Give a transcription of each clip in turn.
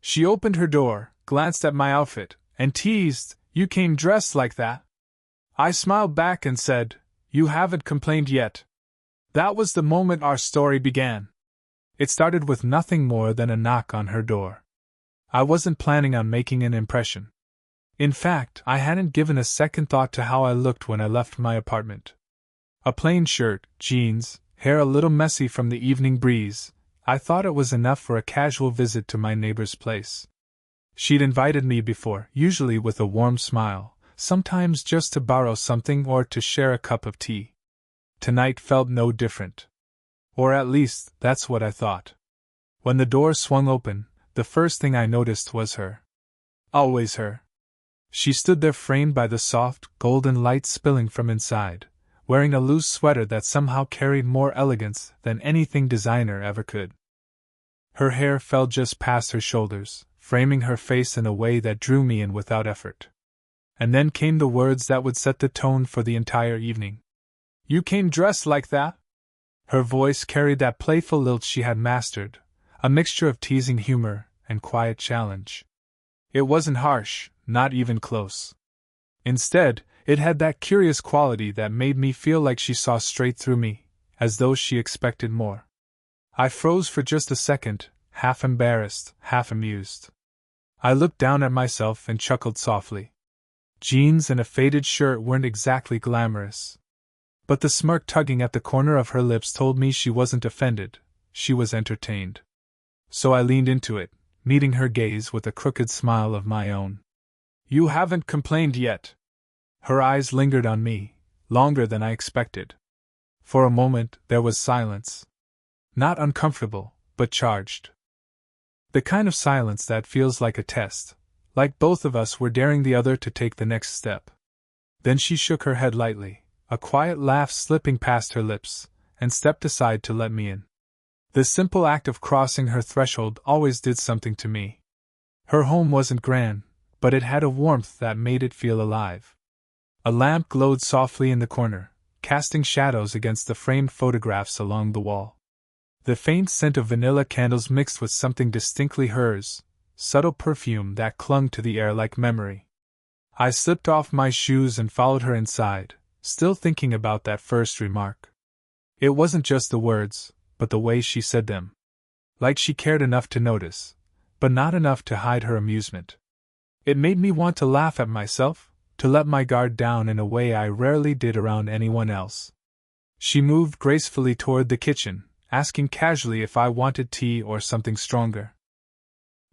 She opened her door, glanced at my outfit, and teased, "You came dressed like that?" I smiled back and said, "You haven't complained yet." That was the moment our story began. It started with nothing more than a knock on her door. I wasn't planning on making an impression. In fact, I hadn't given a second thought to how I looked when I left my apartment. A plain shirt, jeans, hair a little messy from the evening breeze, I thought it was enough for a casual visit to my neighbor's place. She'd invited me before, usually with a warm smile, sometimes just to borrow something or to share a cup of tea. Tonight felt no different. Or at least, that's what I thought. When the door swung open, the first thing I noticed was her. Always her. She stood there framed by the soft, golden light spilling from inside, wearing a loose sweater that somehow carried more elegance than anything designer ever could. Her hair fell just past her shoulders, framing her face in a way that drew me in without effort. And then came the words that would set the tone for the entire evening. "You came dressed like that?" Her voice carried that playful lilt she had mastered, a mixture of teasing humor and quiet challenge. It wasn't harsh, not even close. Instead, it had that curious quality that made me feel like she saw straight through me, as though she expected more. I froze for just a second, half embarrassed, half amused. I looked down at myself and chuckled softly. Jeans and a faded shirt weren't exactly glamorous. But the smirk tugging at the corner of her lips told me she wasn't offended, she was entertained. So I leaned into it, meeting her gaze with a crooked smile of my own. "You haven't complained yet." Her eyes lingered on me, longer than I expected. For a moment, there was silence. Not uncomfortable, but charged. The kind of silence that feels like a test, like both of us were daring the other to take the next step. Then she shook her head lightly, a quiet laugh slipping past her lips, and stepped aside to let me in. The simple act of crossing her threshold always did something to me. Her home wasn't grand, but it had a warmth that made it feel alive. A lamp glowed softly in the corner, casting shadows against the framed photographs along the wall. The faint scent of vanilla candles mixed with something distinctly hers, subtle perfume that clung to the air like memory. I slipped off my shoes and followed her inside, still thinking about that first remark. It wasn't just the words, but the way she said them. Like she cared enough to notice, but not enough to hide her amusement. It made me want to laugh at myself, to let my guard down in a way I rarely did around anyone else. She moved gracefully toward the kitchen, asking casually if I wanted tea or something stronger.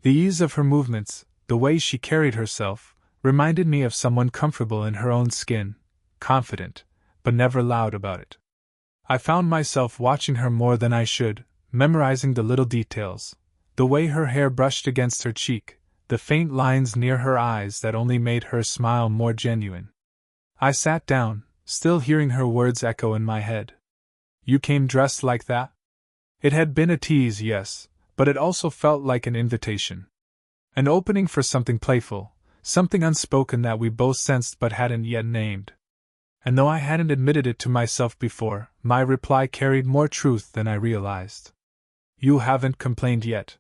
The ease of her movements, the way she carried herself, reminded me of someone comfortable in her own skin, confident, but never loud about it. I found myself watching her more than I should, memorizing the little details, the way her hair brushed against her cheek, the faint lines near her eyes that only made her smile more genuine. I sat down, still hearing her words echo in my head. "You came dressed like that?" It had been a tease, yes, but it also felt like an invitation. An opening for something playful, something unspoken that we both sensed but hadn't yet named. And though I hadn't admitted it to myself before, my reply carried more truth than I realized. "You haven't complained yet."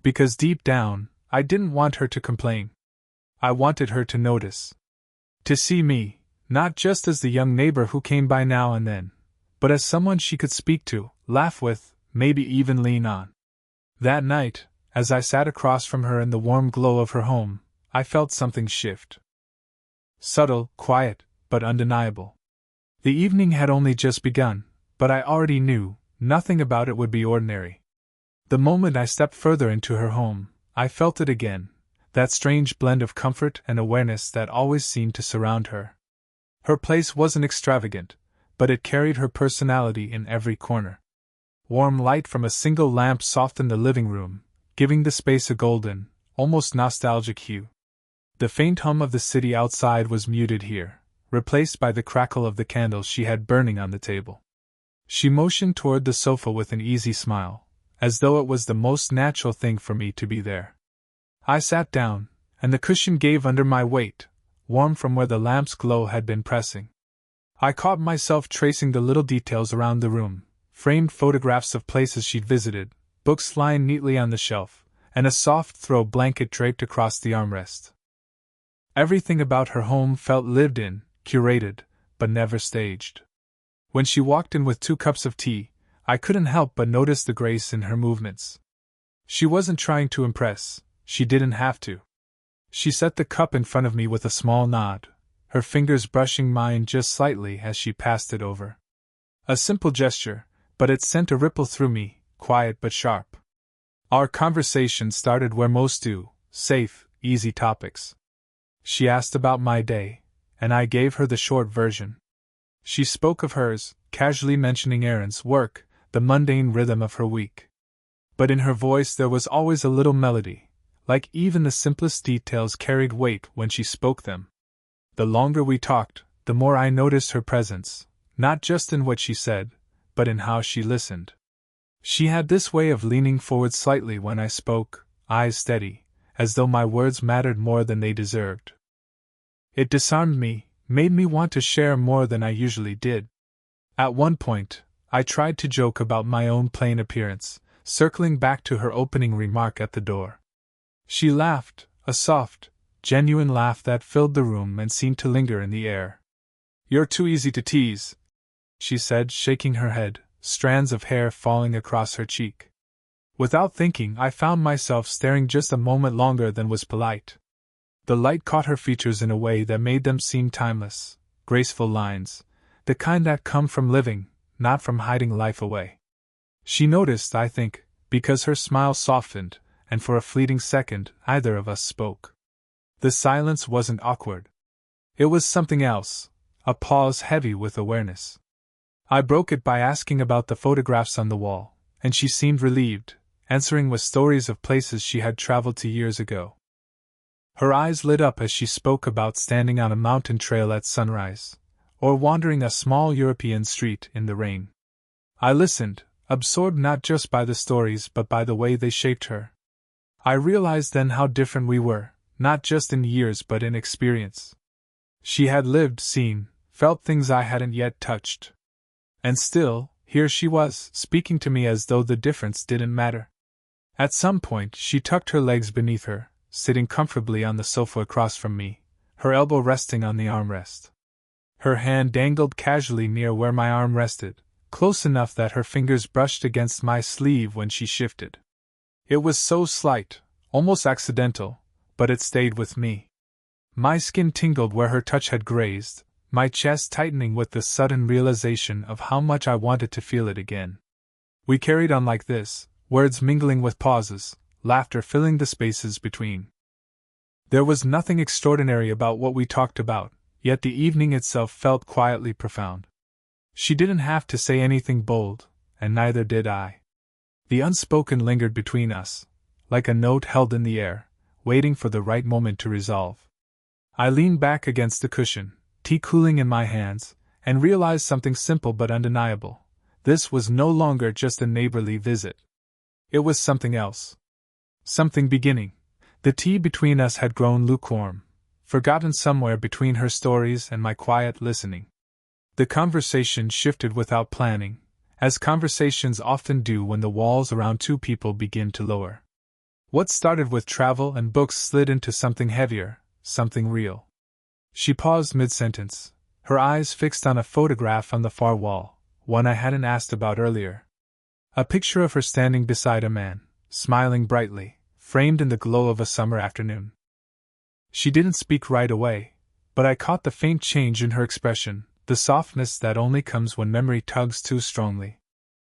Because deep down, I didn't want her to complain. I wanted her to notice. To see me, not just as the young neighbor who came by now and then, but as someone she could speak to, laugh with, maybe even lean on. That night, as I sat across from her in the warm glow of her home, I felt something shift. Subtle, quiet, but undeniable. The evening had only just begun, but I already knew nothing about it would be ordinary. The moment I stepped further into her home, I felt it again, that strange blend of comfort and awareness that always seemed to surround her. Her place wasn't extravagant, but it carried her personality in every corner. Warm light from a single lamp softened the living room, giving the space a golden, almost nostalgic hue. The faint hum of the city outside was muted here, replaced by the crackle of the candles she had burning on the table. She motioned toward the sofa with an easy smile, as though it was the most natural thing for me to be there. I sat down, and the cushion gave under my weight, warm from where the lamp's glow had been pressing. I caught myself tracing the little details around the room, framed photographs of places she'd visited, books lying neatly on the shelf, and a soft throw blanket draped across the armrest. Everything about her home felt lived in, curated, but never staged. When she walked in with 2 cups of tea, I couldn't help but notice the grace in her movements. She wasn't trying to impress, she didn't have to. She set the cup in front of me with a small nod, her fingers brushing mine just slightly as she passed it over. A simple gesture, but it sent a ripple through me, quiet but sharp. Our conversation started where most do, safe, easy topics. She asked about my day, and I gave her the short version. She spoke of hers, casually mentioning errands, work, the mundane rhythm of her week. But in her voice there was always a little melody, like even the simplest details carried weight when she spoke them. The longer we talked, the more I noticed her presence, not just in what she said, but in how she listened. She had this way of leaning forward slightly when I spoke, eyes steady, as though my words mattered more than they deserved. It disarmed me, made me want to share more than I usually did. At one point, I tried to joke about my own plain appearance, circling back to her opening remark at the door. She laughed, a soft, genuine laugh that filled the room and seemed to linger in the air. "You're too easy to tease," she said, shaking her head, strands of hair falling across her cheek. Without thinking, I found myself staring just a moment longer than was polite. The light caught her features in a way that made them seem timeless, graceful lines, the kind that come from living, not from hiding life away. She noticed, I think, because her smile softened, and for a fleeting second, neither of us spoke. The silence wasn't awkward. It was something else, a pause heavy with awareness. I broke it by asking about the photographs on the wall, and she seemed relieved, answering with stories of places she had traveled to years ago. Her eyes lit up as she spoke about standing on a mountain trail at sunrise, or wandering a small European street in the rain. I listened, absorbed not just by the stories but by the way they shaped her. I realized then how different we were, not just in years but in experience. She had lived, seen, felt things I hadn't yet touched. And still, here she was, speaking to me as though the difference didn't matter. At some point, she tucked her legs beneath her, sitting comfortably on the sofa across from me, her elbow resting on the armrest. Her hand dangled casually near where my arm rested, close enough that her fingers brushed against my sleeve when she shifted. It was so slight, almost accidental, but it stayed with me. My skin tingled where her touch had grazed, my chest tightening with the sudden realization of how much I wanted to feel it again. We carried on like this, words mingling with pauses, laughter filling the spaces between. There was nothing extraordinary about what we talked about, yet the evening itself felt quietly profound. She didn't have to say anything bold, and neither did I. The unspoken lingered between us, like a note held in the air, waiting for the right moment to resolve. I leaned back against the cushion, tea cooling in my hands, and realized something simple but undeniable. This was no longer just a neighborly visit. It was something else. Something beginning. The tea between us had grown lukewarm, forgotten somewhere between her stories and my quiet listening. The conversation shifted without planning, as conversations often do when the walls around two people begin to lower. What started with travel and books slid into something heavier, something real. She paused mid-sentence, her eyes fixed on a photograph on the far wall, one I hadn't asked about earlier. A picture of her standing beside a man, smiling brightly, framed in the glow of a summer afternoon. She didn't speak right away, but I caught the faint change in her expression, the softness that only comes when memory tugs too strongly.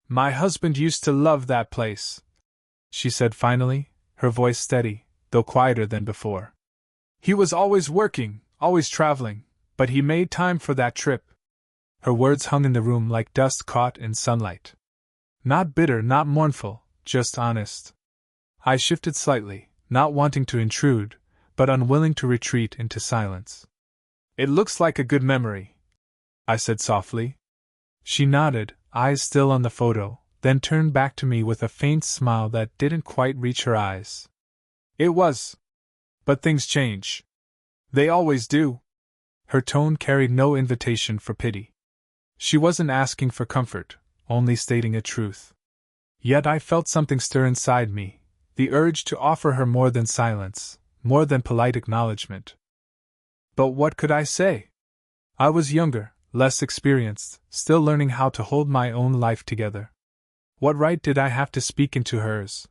"My husband used to love that place," she said finally, her voice steady, though quieter than before. "He was always working, always traveling, but he made time for that trip." Her words hung in the room like dust caught in sunlight. Not bitter, not mournful, just honest. I shifted slightly, not wanting to intrude, but unwilling to retreat into silence. "It looks like a good memory," I said softly. She nodded, eyes still on the photo, then turned back to me with a faint smile that didn't quite reach her eyes. "It was. But things change. They always do." Her tone carried no invitation for pity. She wasn't asking for comfort, only stating a truth. Yet I felt something stir inside me, the urge to offer her more than silence, more than polite acknowledgement. But what could I say? I was younger, less experienced, still learning how to hold my own life together. What right did I have to speak into hers?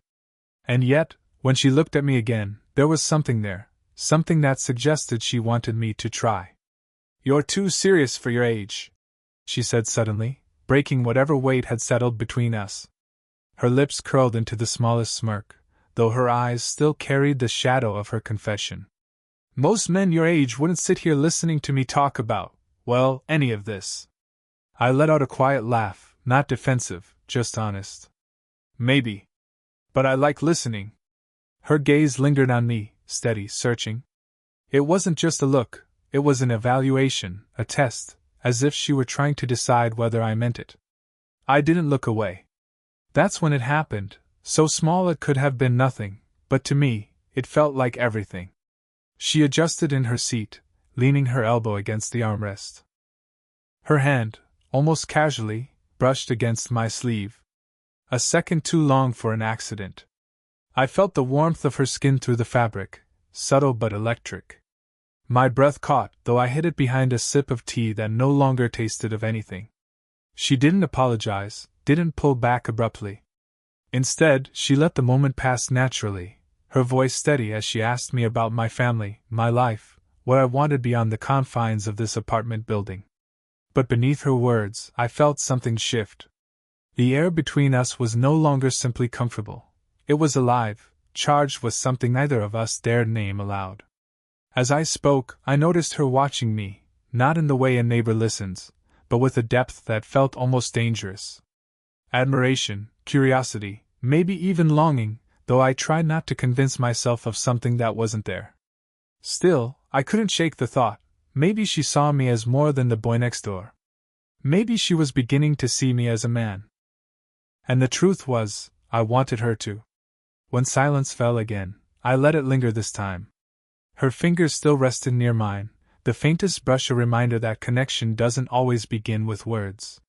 And yet, when she looked at me again, there was something there, something that suggested she wanted me to try. "You're too serious for your age," she said suddenly, breaking whatever weight had settled between us. Her lips curled into the smallest smirk, though her eyes still carried the shadow of her confession. "Most men your age wouldn't sit here listening to me talk about, well, any of this." I let out a quiet laugh, not defensive, just honest. "Maybe. But I like listening." Her gaze lingered on me, steady, searching. It wasn't just a look, it was an evaluation, a test, as if she were trying to decide whether I meant it. I didn't look away. That's when it happened, so small it could have been nothing, but to me, it felt like everything. She adjusted in her seat, leaning her elbow against the armrest. Her hand, almost casually, brushed against my sleeve. A second too long for an accident. I felt the warmth of her skin through the fabric, subtle but electric. My breath caught, though I hid it behind a sip of tea that no longer tasted of anything. She didn't apologize, didn't pull back abruptly. Instead, she let the moment pass naturally, her voice steady as she asked me about my family, my life, what I wanted beyond the confines of this apartment building. But beneath her words, I felt something shift. The air between us was no longer simply comfortable. It was alive, charged with something neither of us dared name aloud. As I spoke, I noticed her watching me, not in the way a neighbor listens, but with a depth that felt almost dangerous. Admiration, curiosity, maybe even longing, though I tried not to convince myself of something that wasn't there. Still, I couldn't shake the thought, maybe she saw me as more than the boy next door. Maybe she was beginning to see me as a man. And the truth was, I wanted her to. When silence fell again, I let it linger this time. Her fingers still rested near mine, the faintest brush a reminder that connection doesn't always begin with words.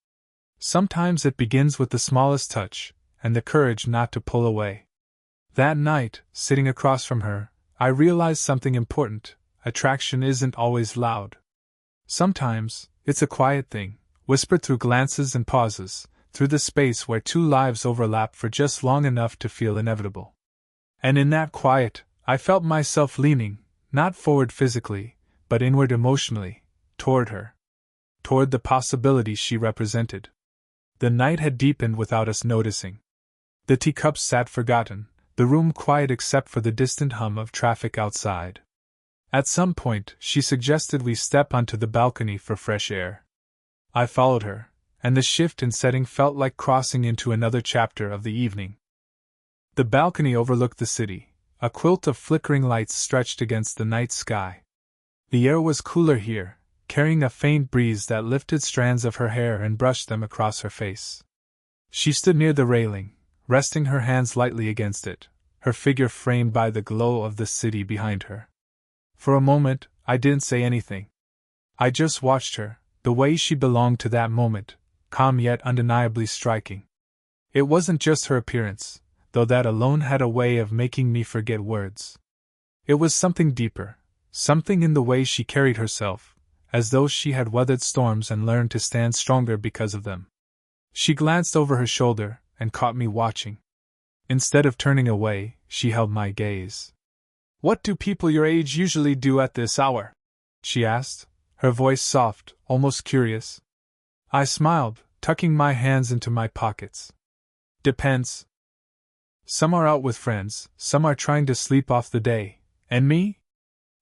Sometimes it begins with the smallest touch, and the courage not to pull away. That night, sitting across from her, I realized something important. Attraction isn't always loud. Sometimes, it's a quiet thing, whispered through glances and pauses, through the space where two lives overlap for just long enough to feel inevitable. And in that quiet, I felt myself leaning, not forward physically, but inward emotionally, toward her. Toward the possibilities she represented. The night had deepened without us noticing. The teacups sat forgotten, the room quiet except for the distant hum of traffic outside. At some point, she suggested we step onto the balcony for fresh air. I followed her, and the shift in setting felt like crossing into another chapter of the evening. The balcony overlooked the city, a quilt of flickering lights stretched against the night sky. The air was cooler here, carrying a faint breeze that lifted strands of her hair and brushed them across her face. She stood near the railing, resting her hands lightly against it, her figure framed by the glow of the city behind her. For a moment, I didn't say anything. I just watched her, the way she belonged to that moment, calm yet undeniably striking. It wasn't just her appearance, though that alone had a way of making me forget words. It was something deeper, something in the way she carried herself, as though she had weathered storms and learned to stand stronger because of them. She glanced over her shoulder and caught me watching. Instead of turning away, she held my gaze. "What do people your age usually do at this hour?" she asked, her voice soft, almost curious. I smiled, tucking my hands into my pockets. "Depends. Some are out with friends, some are trying to sleep off the day, and me?"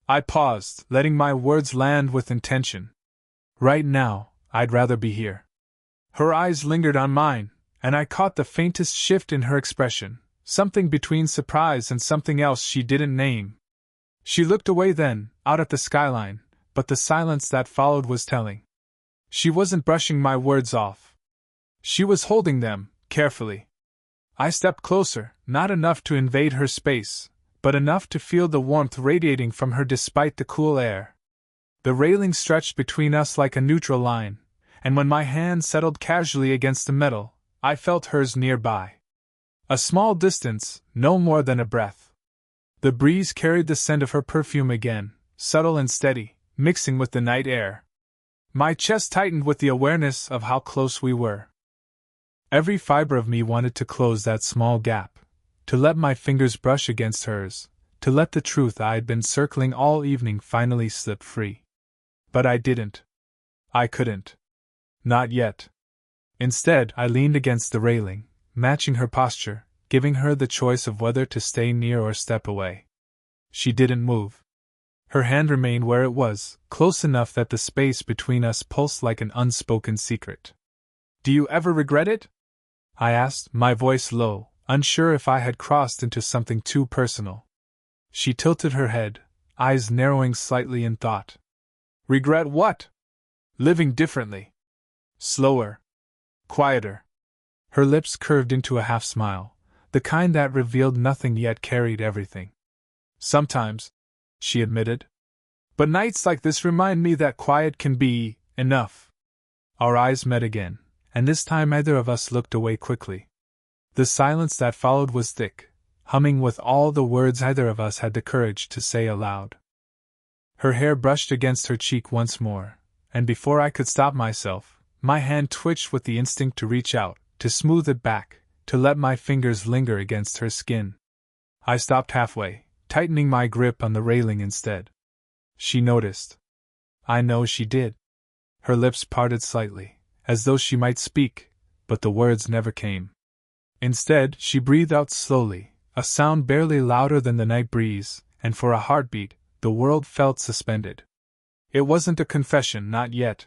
I paused, letting my words land with intention. "Right now, I'd rather be here." Her eyes lingered on mine, and I caught the faintest shift in her expression, something between surprise and something else she didn't name. She looked away then, out at the skyline, but the silence that followed was telling. She wasn't brushing my words off. She was holding them, carefully. I stepped closer, not enough to invade her space, but enough to feel the warmth radiating from her despite the cool air. The railing stretched between us like a neutral line, and when my hand settled casually against the metal, I felt hers nearby. A small distance, no more than a breath. The breeze carried the scent of her perfume again, subtle and steady, mixing with the night air. My chest tightened with the awareness of how close we were. Every fiber of me wanted to close that small gap, to let my fingers brush against hers, to let the truth I had been circling all evening finally slip free. But I didn't. I couldn't. Not yet. Instead, I leaned against the railing, matching her posture, giving her the choice of whether to stay near or step away. She didn't move. Her hand remained where it was, close enough that the space between us pulsed like an unspoken secret. "Do you ever regret it?" I asked, my voice low, unsure if I had crossed into something too personal. She tilted her head, eyes narrowing slightly in thought. "Regret what?" "Living differently. Slower. Quieter." Her lips curved into a half smile, the kind that revealed nothing yet carried everything. "Sometimes," she admitted. "But nights like this remind me that quiet can be enough." Our eyes met again, and this time neither of us looked away quickly. The silence that followed was thick, humming with all the words either of us had the courage to say aloud. Her hair brushed against her cheek once more, and before I could stop myself, my hand twitched with the instinct to reach out, to smooth it back, to let my fingers linger against her skin. I stopped halfway, tightening my grip on the railing instead. She noticed. I know she did. Her lips parted slightly, as though she might speak, but the words never came. Instead, she breathed out slowly, a sound barely louder than the night breeze, and for a heartbeat, the world felt suspended. It wasn't a confession, not yet.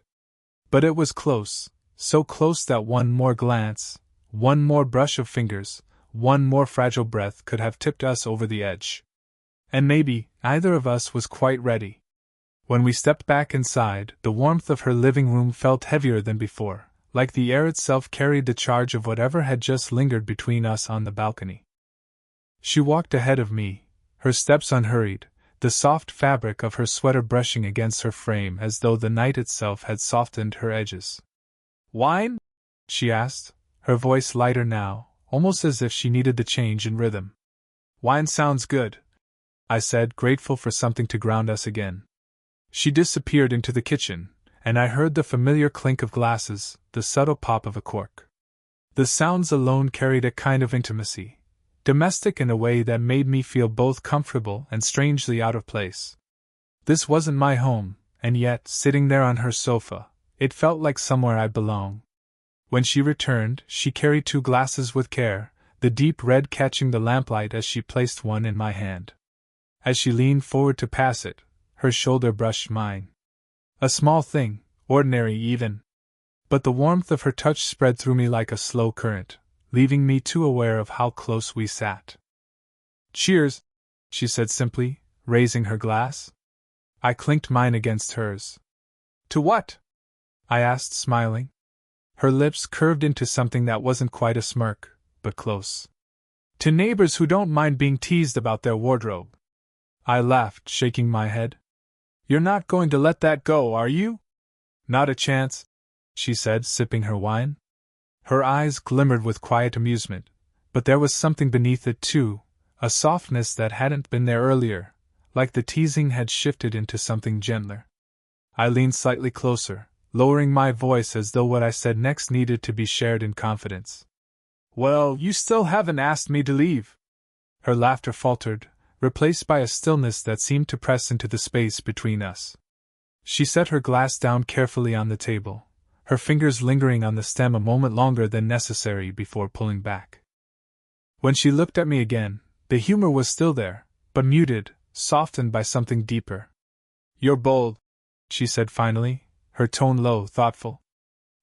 But it was close, so close that one more glance, one more brush of fingers, one more fragile breath could have tipped us over the edge. And maybe neither of us was quite ready. When we stepped back inside, the warmth of her living room felt heavier than before, like the air itself carried the charge of whatever had just lingered between us on the balcony. She walked ahead of me, her steps unhurried, the soft fabric of her sweater brushing against her frame as though the night itself had softened her edges. "Wine?" she asked, her voice lighter now, almost as if she needed the change in rhythm. "Wine sounds good," I said, grateful for something to ground us again. She disappeared into the kitchen, and I heard the familiar clink of glasses, the subtle pop of a cork. The sounds alone carried a kind of intimacy, domestic in a way that made me feel both comfortable and strangely out of place. This wasn't my home, and yet, sitting there on her sofa, it felt like somewhere I belong. When she returned, she carried 2 glasses with care, the deep red catching the lamplight as she placed one in my hand. As she leaned forward to pass it, her shoulder brushed mine. A small thing, ordinary even. But the warmth of her touch spread through me like a slow current, leaving me too aware of how close we sat. "Cheers," she said simply, raising her glass. I clinked mine against hers. "To what?" I asked, smiling. Her lips curved into something that wasn't quite a smirk, but close. "To neighbors who don't mind being teased about their wardrobe." I laughed, shaking my head. "You're not going to let that go, are you?" "Not a chance," she said, sipping her wine. Her eyes glimmered with quiet amusement, but there was something beneath it too, a softness that hadn't been there earlier, like the teasing had shifted into something gentler. I leaned slightly closer, lowering my voice as though what I said next needed to be shared in confidence. "Well, you still haven't asked me to leave." Her laughter faltered, replaced by a stillness that seemed to press into the space between us. She set her glass down carefully on the table, her fingers lingering on the stem a moment longer than necessary before pulling back. When she looked at me again, the humor was still there, but muted, softened by something deeper. "You're bold," she said finally, her tone low, thoughtful.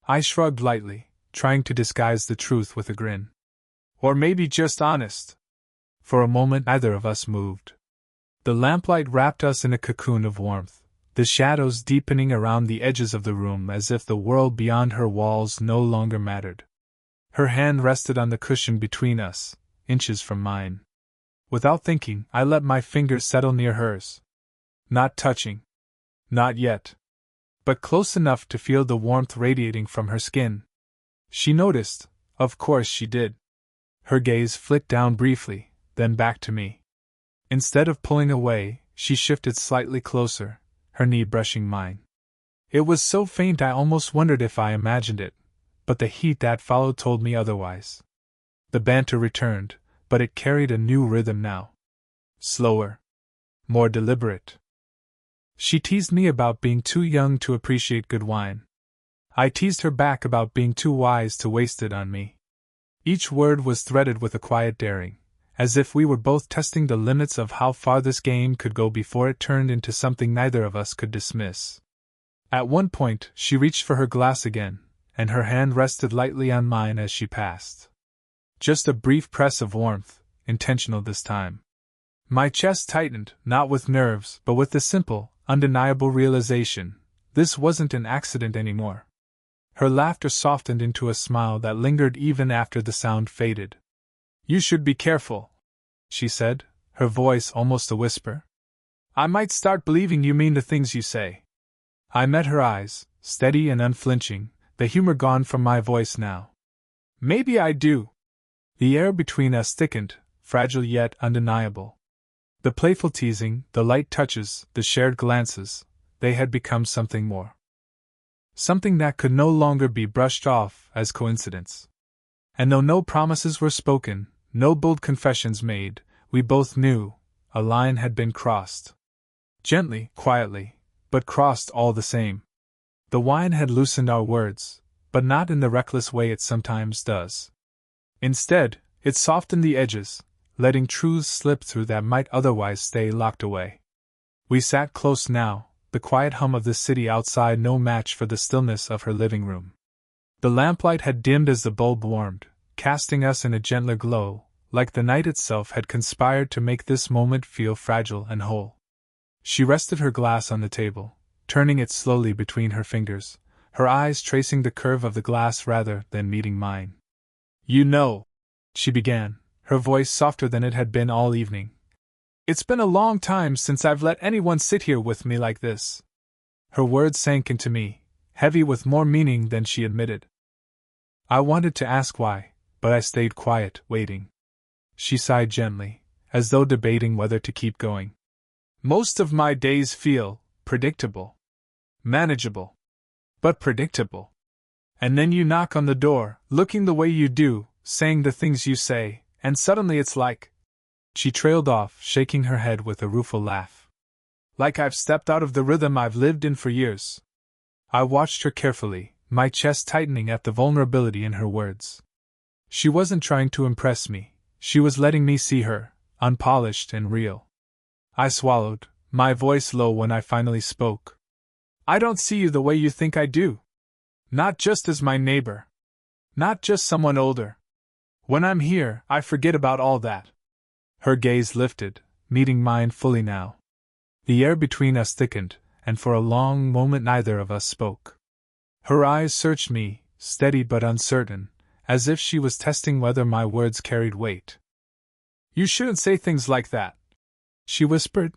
I shrugged lightly, trying to disguise the truth with a grin. "Or maybe just honest." For a moment neither of us moved. The lamplight wrapped us in a cocoon of warmth, the shadows deepening around the edges of the room as if the world beyond her walls no longer mattered. Her hand rested on the cushion between us, inches from mine. Without thinking, I let my fingers settle near hers. Not touching. Not yet. But close enough to feel the warmth radiating from her skin. She noticed, of course she did. Her gaze flicked down briefly, then back to me. Instead of pulling away, she shifted slightly closer, her knee brushing mine. It was so faint I almost wondered if I imagined it, but the heat that followed told me otherwise. The banter returned, but it carried a new rhythm now. Slower. More deliberate. She teased me about being too young to appreciate good wine. I teased her back about being too wise to waste it on me. Each word was threaded with a quiet daring, as if we were both testing the limits of how far this game could go before it turned into something neither of us could dismiss. At one point, she reached for her glass again, and her hand rested lightly on mine as she passed. Just a brief press of warmth, intentional this time. My chest tightened, not with nerves, but with the simple, undeniable realization: this wasn't an accident anymore. Her laughter softened into a smile that lingered even after the sound faded. "You should be careful," she said, her voice almost a whisper. "I might start believing you mean the things you say." I met her eyes, steady and unflinching, the humor gone from my voice now. "Maybe I do." The air between us thickened, fragile yet undeniable. The playful teasing, the light touches, the shared glances, they had become something more. Something that could no longer be brushed off as coincidence. And though no promises were spoken, no bold confessions made, we both knew a line had been crossed. Gently, quietly, but crossed all the same. The wine had loosened our words, but not in the reckless way it sometimes does. Instead, it softened the edges, letting truths slip through that might otherwise stay locked away. We sat close now, the quiet hum of the city outside no match for the stillness of her living room. The lamplight had dimmed as the bulb warmed, casting us in a gentler glow, like the night itself had conspired to make this moment feel fragile and whole. She rested her glass on the table, turning it slowly between her fingers, her eyes tracing the curve of the glass rather than meeting mine. "You know," she began, her voice softer than it had been all evening, "it's been a long time since I've let anyone sit here with me like this." Her words sank into me, heavy with more meaning than she admitted. I wanted to ask why, but I stayed quiet, waiting. She sighed gently, as though debating whether to keep going. "Most of my days feel predictable. Manageable. But predictable. And then you knock on the door, looking the way you do, saying the things you say, and suddenly it's like—" She trailed off, shaking her head with a rueful laugh. "Like I've stepped out of the rhythm I've lived in for years." I watched her carefully, my chest tightening at the vulnerability in her words. She wasn't trying to impress me, she was letting me see her, unpolished and real. I swallowed, my voice low when I finally spoke. "I don't see you the way you think I do. Not just as my neighbor. Not just someone older. When I'm here, I forget about all that." Her gaze lifted, meeting mine fully now. The air between us thickened, and for a long moment neither of us spoke. Her eyes searched me, steady but uncertain, as if she was testing whether my words carried weight. "You shouldn't say things like that," she whispered.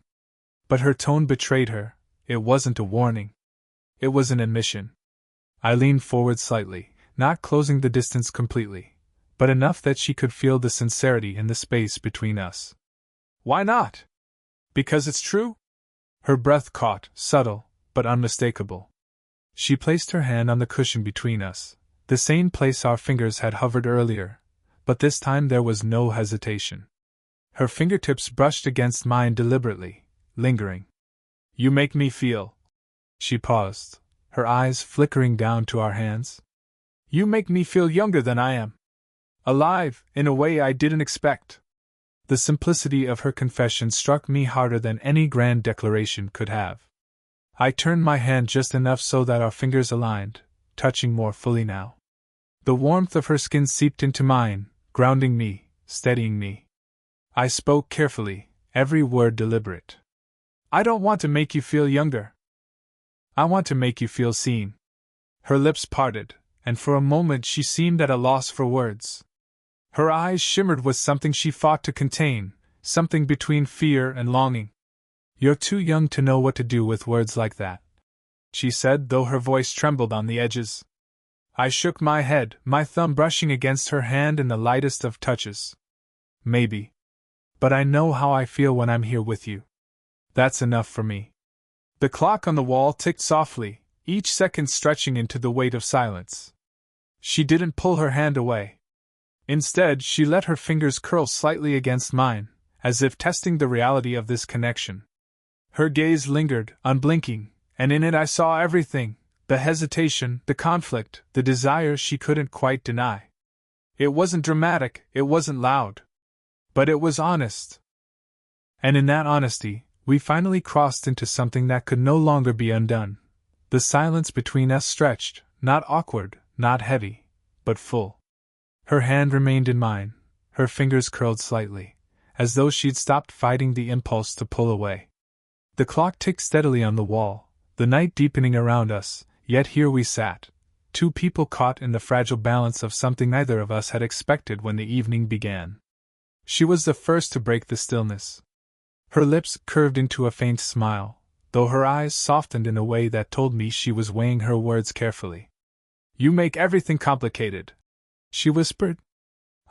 But her tone betrayed her. It wasn't a warning. It was an admission. I leaned forward slightly, not closing the distance completely, but enough that she could feel the sincerity in the space between us. "Why not? Because it's true?" Her breath caught, subtle, but unmistakable. She placed her hand on the cushion between us, the same place our fingers had hovered earlier, but this time there was no hesitation. Her fingertips brushed against mine deliberately, lingering. "You make me feel—" She paused, her eyes flickering down to our hands. "You make me feel younger than I am. Alive, in a way I didn't expect." The simplicity of her confession struck me harder than any grand declaration could have. I turned my hand just enough so that our fingers aligned, touching more fully now. The warmth of her skin seeped into mine, grounding me, steadying me. I spoke carefully, every word deliberate. "I don't want to make you feel younger. I want to make you feel seen." Her lips parted, and for a moment she seemed at a loss for words. Her eyes shimmered with something she fought to contain, something between fear and longing. "You're too young to know what to do with words like that," she said, though her voice trembled on the edges. I shook my head, my thumb brushing against her hand in the lightest of touches. Maybe. But I know how I feel when I'm here with you. That's enough for me. The clock on the wall ticked softly, each second stretching into the weight of silence. She didn't pull her hand away. Instead, she let her fingers curl slightly against mine, as if testing the reality of this connection. Her gaze lingered, unblinking, and in it I saw everything: the hesitation, the conflict, the desire she couldn't quite deny. It wasn't dramatic, it wasn't loud. But it was honest. And in that honesty, we finally crossed into something that could no longer be undone. The silence between us stretched, not awkward, not heavy, but full. Her hand remained in mine, her fingers curled slightly, as though she'd stopped fighting the impulse to pull away. The clock ticked steadily on the wall, the night deepening around us, yet here we sat, two people caught in the fragile balance of something neither of us had expected when the evening began. She was the first to break the stillness. Her lips curved into a faint smile, though her eyes softened in a way that told me she was weighing her words carefully. "You make everything complicated," she whispered.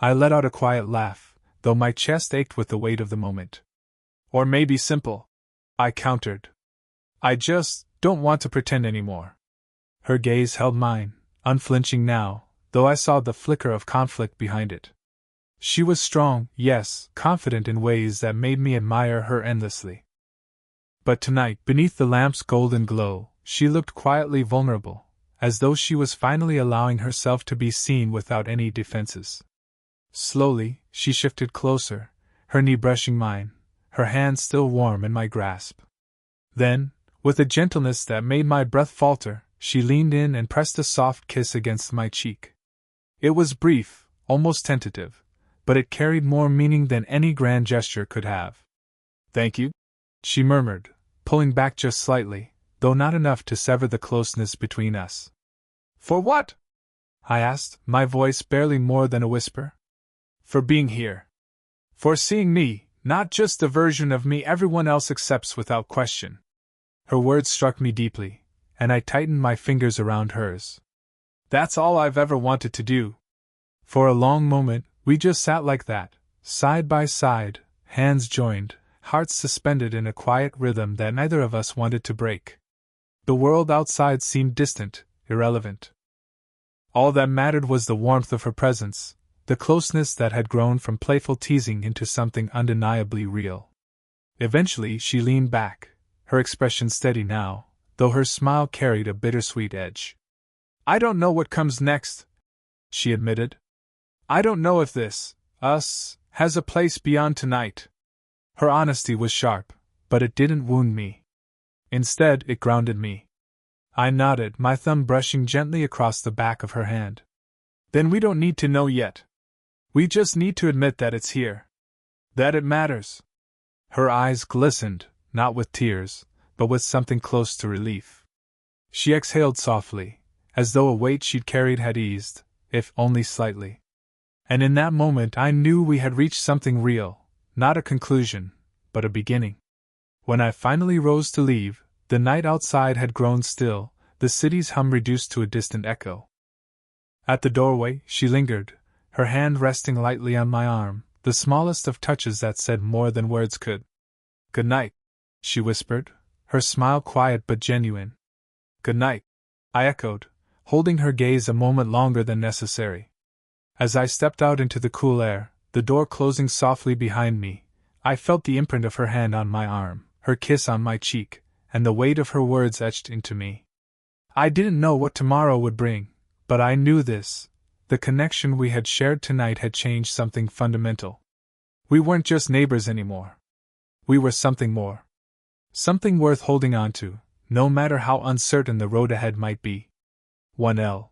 I let out a quiet laugh, though my chest ached with the weight of the moment. "Or maybe simple," I countered. "I just don't want to pretend anymore." Her gaze held mine, unflinching now, though I saw the flicker of conflict behind it. She was strong, yes, confident in ways that made me admire her endlessly. But tonight, beneath the lamp's golden glow, she looked quietly vulnerable, as though she was finally allowing herself to be seen without any defenses. Slowly, she shifted closer, her knee brushing mine, her hand still warm in my grasp. Then, with a gentleness that made my breath falter, she leaned in and pressed a soft kiss against my cheek. It was brief, almost tentative, but it carried more meaning than any grand gesture could have. "Thank you," she murmured, pulling back just slightly, though not enough to sever the closeness between us. "For what?" I asked, my voice barely more than a whisper. "For being here. For seeing me, not just the version of me everyone else accepts without question." Her words struck me deeply, and I tightened my fingers around hers. "That's all I've ever wanted to do." For a long moment, we just sat like that, side by side, hands joined, hearts suspended in a quiet rhythm that neither of us wanted to break. The world outside seemed distant, irrelevant. All that mattered was the warmth of her presence, the closeness that had grown from playful teasing into something undeniably real. Eventually she leaned back, her expression steady now, though her smile carried a bittersweet edge. "I don't know what comes next," she admitted. "I don't know if this, us, has a place beyond tonight." Her honesty was sharp, but it didn't wound me. Instead, it grounded me. I nodded, my thumb brushing gently across the back of her hand. "Then we don't need to know yet. We just need to admit that it's here. That it matters." Her eyes glistened, not with tears, but with something close to relief. She exhaled softly, as though a weight she'd carried had eased, if only slightly. And in that moment I knew we had reached something real, not a conclusion, but a beginning. When I finally rose to leave, the night outside had grown still, the city's hum reduced to a distant echo. At the doorway, she lingered, her hand resting lightly on my arm, the smallest of touches that said more than words could. "Good night," she whispered, her smile quiet but genuine. "Good night," I echoed, holding her gaze a moment longer than necessary. As I stepped out into the cool air, the door closing softly behind me, I felt the imprint of her hand on my arm, her kiss on my cheek, and the weight of her words etched into me. I didn't know what tomorrow would bring, but I knew this: the connection we had shared tonight had changed something fundamental. We weren't just neighbors anymore. We were something more. Something worth holding on to, no matter how uncertain the road ahead might be. 1L